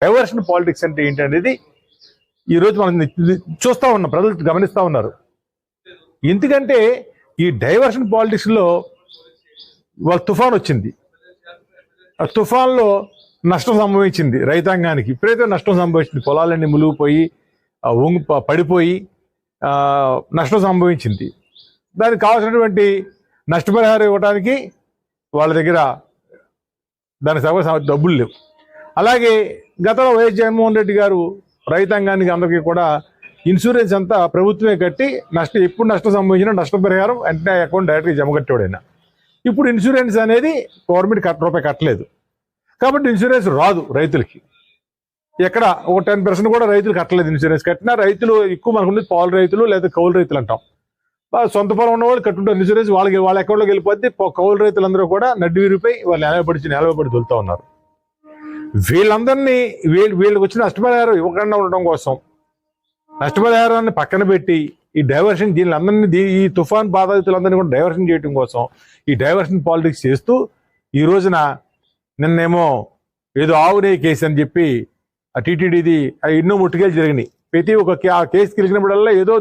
Diversion politics అంటే ఏంటనేది ఈరోజు మనం చూస్తూ ఉన్నాం, ప్రజలు గమనిస్తూ ఉన్నారు. ఎందుకంటే ఈ డైవర్షన్ పాలిటిక్స్లో వాళ్ళ తుఫాన్ వచ్చింది. ఆ తుఫాన్లో నష్టం సంభవించింది, రైతాంగానికి విపరీతమైన నష్టం సంభవించింది. పొలాలన్నీ మునిగిపోయి పడిపోయి నష్టం సంభవించింది. దానికి కావాల్సినటువంటి నష్టపరిహారం ఇవ్వడానికి వాళ్ళ దగ్గర దానికి డబ్బులు లేవు. అలాగే గతంలో వైఎస్ జగన్మోహన్ రెడ్డి గారు రైతాంగానికి అందరికీ కూడా ఇన్సూరెన్స్ అంతా ప్రభుత్వమే కట్టి ఎప్పుడు నష్టం సంభవించినా నష్టపరిహారం వెంటనే అకౌంట్ డైరెక్ట్గా జమ కట్టేవాడైనా. ఇప్పుడు ఇన్సూరెన్స్ అనేది గవర్నమెంట్ రూపాయి కట్టలేదు కాబట్టి ఇన్సూరెన్స్ రాదు రైతులకి. ఎక్కడ ఒక 10% కూడా రైతులు కట్టలేదు. ఇన్సూరెన్స్ కట్టినా రైతులు ఎక్కువ మనకు పాలు రైతులు లేదా కౌలు రైతులు అంటాం. సొంత పొలం ఉన్న వాళ్ళు కట్టుంటారు ఇన్సూరెన్స్, వాళ్ళ అకౌంట్లోకి వెళ్ళిపోతే కౌలు రైతులందరూ కూడా నడ్డి విరిపోయి వాళ్ళు నేలపడి దొలుతూ ఉన్నారు. వీళ్ళందరినీ వీళ్ళకి వచ్చిన నష్టపరిహారం ఇవ్వకుండా ఉండడం కోసం, నష్టపరిహారాన్ని పక్కన పెట్టి ఈ డైవర్షన్ దీనిలందరినీ ఈ తుఫాన్ బాధితులందరినీ కూడా డైవర్షన్ చేయడం కోసం ఈ డైవర్షన్ పాలిటిక్స్ చేస్తూ ఈ రోజున నిన్నేమో ఏదో ఆవునే కేసు అని చెప్పి ఆ టీటీడీది ఎన్నో ముట్టుకేలు జరిగినాయి. ప్రతి ఒక్క కేసు గెలిచినప్పుడల్లా ఏదో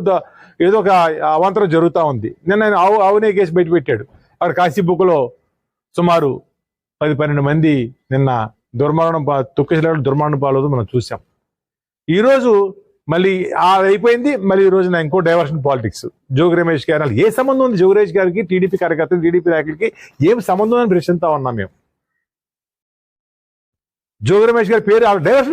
ఒక అవాంతరం జరుగుతూ ఉంది. నిన్న ఆయన ఆవునే కేసు బయటపెట్టాడు. అక్కడ కాశీబుక్లో సుమారు 10-12 మంది నిన్న తొక్కేసిన దుర్మరణం పాలవుతూ మనం చూసాం. ఈరోజు మళ్ళీ అయిపోయింది. మళ్ళీ ఈ రోజున ఇంకో డైవర్షన్ పాలిటిక్స్. జోగి రమేష్ గారు ఏ సంబంధం ఉంది? జోగి రమేష్ గారికి టీడీపీ కార్యకర్తలు టీడీపీ నాయకులకి ఏం సంబంధం అని ప్రశ్నిస్తా ఉన్నాం మేము. జోగి రమేష్ గారి పేరు డైవర్షన్